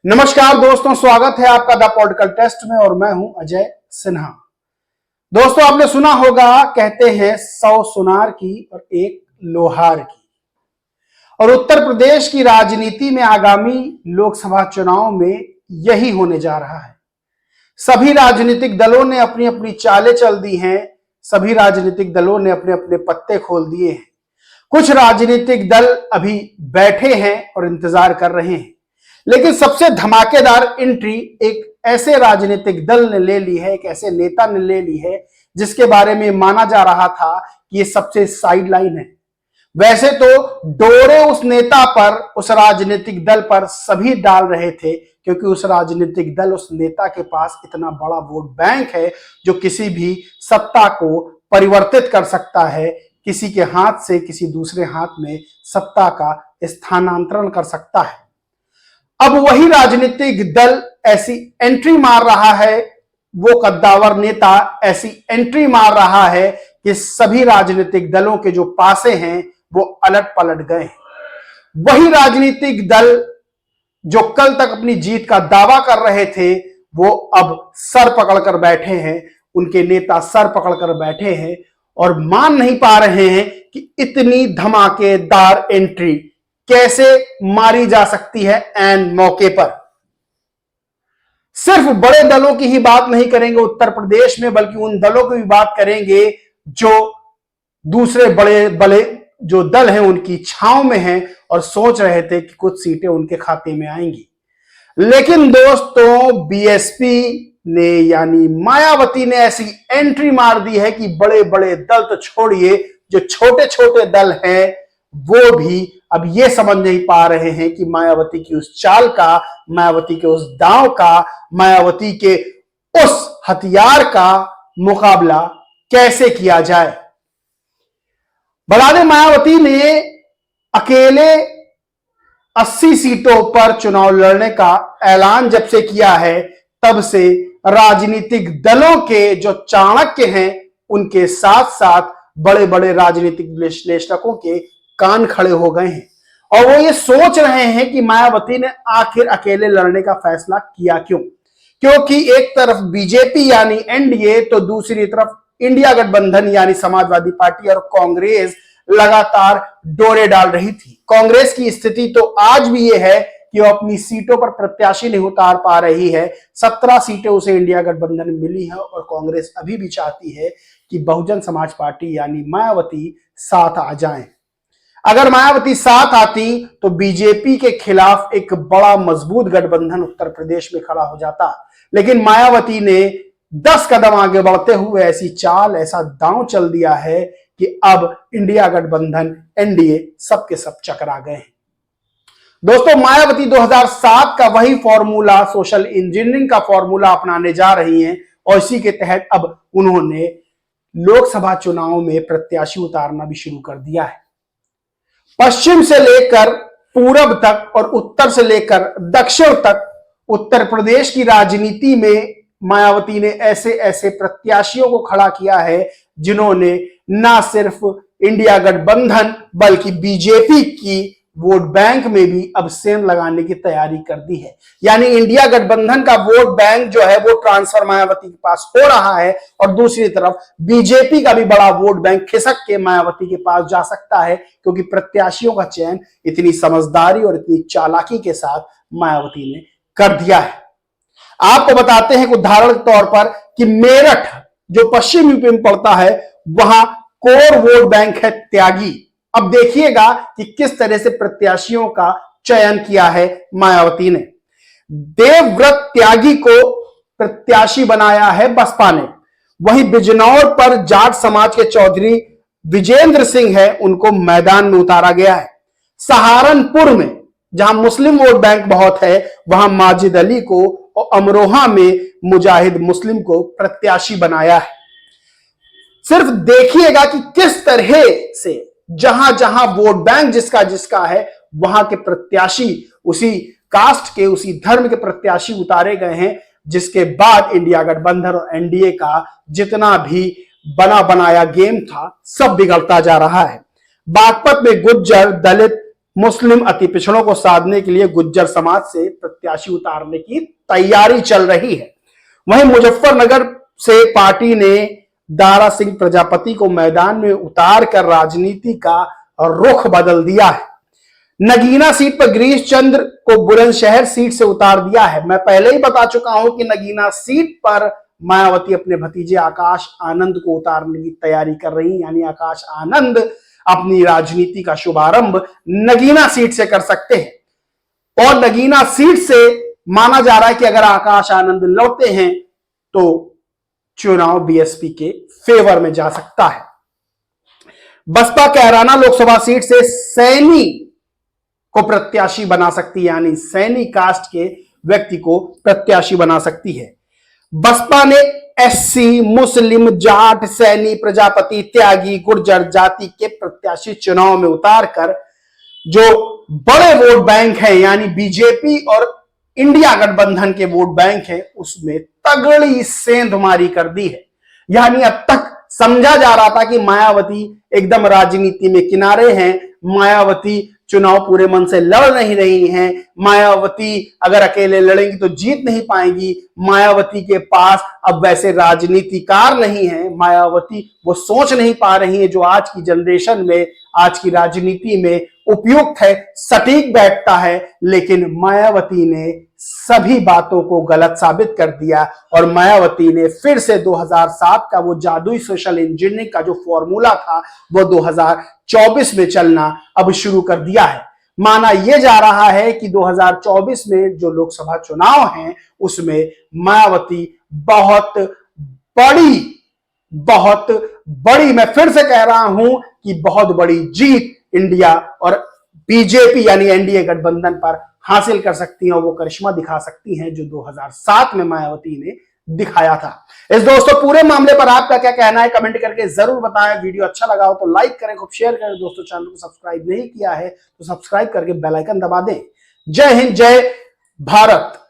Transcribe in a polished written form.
नमस्कार दोस्तों, स्वागत है आपका द पॉलिटिकल टेस्ट में और मैं हूं अजय सिन्हा। दोस्तों, आपने सुना होगा, कहते हैं 100 सुनार की और एक लोहार की। और उत्तर प्रदेश की राजनीति में आगामी लोकसभा चुनाव में यही होने जा रहा है। सभी राजनीतिक दलों ने अपनी अपनी चालें चल दी हैं, सभी राजनीतिक दलों ने अपने अपने पत्ते खोल दिए हैं। कुछ राजनीतिक दल अभी बैठे हैं और इंतजार कर रहे हैं, लेकिन सबसे धमाकेदार एंट्री एक ऐसे राजनीतिक दल ने ले ली है, एक ऐसे नेता ने ले ली है जिसके बारे में माना जा रहा था कि ये सबसे साइडलाइन है। वैसे तो डोरे उस नेता पर, उस राजनीतिक दल पर सभी डाल रहे थे, क्योंकि उस राजनीतिक दल, उस नेता के पास इतना बड़ा वोट बैंक है जो किसी भी सत्ता को परिवर्तित कर सकता है, किसी के हाथ से किसी दूसरे हाथ में सत्ता का स्थानांतरण कर सकता है। अब वही राजनीतिक दल ऐसी एंट्री मार रहा है, वो कद्दावर नेता ऐसी एंट्री मार रहा है कि सभी राजनीतिक दलों के जो पासे हैं वो अलट पलट गए हैं। वही राजनीतिक दल जो कल तक अपनी जीत का दावा कर रहे थे, वो अब सर पकड़कर बैठे हैं, उनके नेता सर पकड़कर बैठे हैं और मान नहीं पा रहे हैं कि इतनी धमाकेदार एंट्री कैसे मारी जा सकती है एन मौके पर। सिर्फ बड़े दलों की ही बात नहीं करेंगे उत्तर प्रदेश में, बल्कि उन दलों की भी बात करेंगे जो दूसरे बड़े बड़े जो दल हैं उनकी छांव में हैं और सोच रहे थे कि कुछ सीटें उनके खाते में आएंगी। लेकिन दोस्तों, बीएसपी ने यानी मायावती ने ऐसी एंट्री मार दी है कि बड़े बड़े दल तो छोड़िए, जो छोटे छोटे दल हैं वो भी अब ये समझ नहीं पा रहे हैं कि मायावती की उस चाल का, मायावती के उस दांव का, मायावती के उस हथियार का मुकाबला कैसे किया जाए। बता दें, मायावती ने अकेले 80 सीटों पर चुनाव लड़ने का ऐलान जब से किया है, तब से राजनीतिक दलों के जो चाणक्य हैं उनके साथ साथ बड़े बड़े राजनीतिक विश्लेषकों के कान खड़े हो गए हैं और वो ये सोच रहे हैं कि मायावती ने आखिर अकेले लड़ने का फैसला किया क्यों। क्योंकि एक तरफ बीजेपी यानी एनडीए, तो दूसरी तरफ इंडिया गठबंधन यानी समाजवादी पार्टी और कांग्रेस लगातार डोरे डाल रही थी। कांग्रेस की स्थिति तो आज भी ये है कि वो अपनी सीटों पर प्रत्याशी नहीं उतार पा रही है। 17 सीटें उसे इंडिया गठबंधन में मिली है और कांग्रेस अभी भी चाहती है कि बहुजन समाज पार्टी यानी मायावती साथ आ जाएं। अगर मायावती साथ आती तो बीजेपी के खिलाफ एक बड़ा मजबूत गठबंधन उत्तर प्रदेश में खड़ा हो जाता, लेकिन मायावती ने 10 कदम आगे बढ़ते हुए ऐसी चाल, ऐसा दांव चल दिया है कि अब इंडिया गठबंधन, एनडीए सबके सब चकरा गए हैं। दोस्तों, मायावती 2007 का वही फॉर्मूला, सोशल इंजीनियरिंग का फॉर्मूला अपनाने जा रही हैं और इसी के तहत अब उन्होंने लोकसभा चुनाव में प्रत्याशी उतारना भी शुरू कर दिया है। पश्चिम से लेकर पूरब तक और उत्तर से लेकर दक्षिण तक उत्तर प्रदेश की राजनीति में मायावती ने ऐसे ऐसे प्रत्याशियों को खड़ा किया है जिन्होंने ना सिर्फ इंडिया गठबंधन बल्कि बीजेपी की वोट बैंक में भी अब सेंध लगाने की तैयारी कर दी है। यानी इंडिया गठबंधन का वोट बैंक जो है वो ट्रांसफर मायावती के पास हो रहा है और दूसरी तरफ बीजेपी का भी बड़ा वोट बैंक खिसक के मायावती के पास जा सकता है, क्योंकि प्रत्याशियों का चयन इतनी समझदारी और इतनी चालाकी के साथ मायावती ने कर दिया है। आपको बताते हैं उदाहरण के तौर पर कि मेरठ जो पश्चिम यूपी में पड़ता है, वहां कोर वोट बैंक है त्यागी। अब देखिएगा कि किस तरह से प्रत्याशियों का चयन किया है मायावती ने। देवव्रत त्यागी को प्रत्याशी बनाया है बसपा ने। वहीं बिजनौर पर जाट समाज के चौधरी विजेंद्र सिंह है, उनको मैदान में उतारा गया है। सहारनपुर में जहां मुस्लिम वोट बैंक बहुत है, वहां माजिद अली को और अमरोहा में मुजाहिद मुस्लिम को प्रत्याशी बनाया है। सिर्फ देखिएगा कि किस तरह से जहां जहां वोट बैंक जिसका जिसका है, वहां के प्रत्याशी, उसी कास्ट के, उसी धर्म के प्रत्याशी उतारे गए हैं, जिसके बाद इंडिया गठबंधन और एनडीए का जितना भी बना बनाया गेम था सब बिगड़ता जा रहा है। बागपत में गुज्जर, दलित, मुस्लिम अति पिछड़ों को साधने के लिए गुज्जर समाज से प्रत्याशी उतारने की तैयारी चल रही है। वहीं मुजफ्फरनगर से पार्टी ने दारा सिंह प्रजापति को मैदान में उतार कर राजनीति का रुख बदल दिया है। नगीना सीट पर गिरीश चंद्र को बुलंदशहर सीट से उतार दिया है। मैं पहले ही बता चुका हूं कि नगीना सीट पर मायावती अपने भतीजे आकाश आनंद को उतारने की तैयारी कर रही है, यानी आकाश आनंद अपनी राजनीति का शुभारंभ नगीना सीट से कर सकते हैं। और नगीना सीट से माना जा रहा है कि अगर आकाश आनंद लौटते हैं तो चुनाव बीएसपी के फेवर में जा सकता है। बसपा कैराना लोकसभा सीट से सैनी को प्रत्याशी बना सकती है, यानी सैनी कास्ट के व्यक्ति को प्रत्याशी बना सकती है। बसपा ने एससी, मुस्लिम, जाट, सैनी, प्रजापति, त्यागी, गुर्जर जाति के प्रत्याशी चुनाव में उतारकर जो बड़े वोट बैंक हैं, यानी बीजेपी और इंडिया गठबंधन के वोट बैंक हैं, उसमें तगड़ी सेंधमारी कर दी है। यानी अब तक समझा जा रहा था कि मायावती एकदम राजनीति में किनारे हैं, मायावती चुनाव पूरे मन से लड़ नहीं रही हैं, मायावती अगर अकेले लड़ेंगी तो जीत नहीं पाएंगी, मायावती के पास अब वैसे राजनीतिकार नहीं है, मायावती वो सोच नहीं पा रही है जो आज की जनरेशन में, आज की राजनीति में उपयुक्त है, सटीक बैठता है। लेकिन मायावती ने सभी बातों को गलत साबित कर दिया और मायावती ने फिर से 2007 का वो जादुई सोशल इंजीनियरिंग का जो फॉर्मूला था वो 2024 में चलना अब शुरू कर दिया है। माना यह जा रहा है कि 2024 में जो लोकसभा चुनाव हैं उसमें मायावती बहुत बड़ी, मैं फिर से कह रहा हूं कि बहुत बड़ी जीत इंडिया और बीजेपी यानी एनडीए गठबंधन पर हासिल कर सकती हैं और वो करिश्मा दिखा सकती हैं जो 2007 में मायावती ने दिखाया था। इस दोस्तों पूरे मामले पर आपका क्या कहना है कमेंट करके जरूर बताएं। वीडियो अच्छा लगा हो तो लाइक करें, खूब शेयर करें। दोस्तों चैनल को सब्सक्राइब नहीं किया है तो सब्सक्राइब करके बेल आइकन दबा दें। जय हिंद, जय भारत।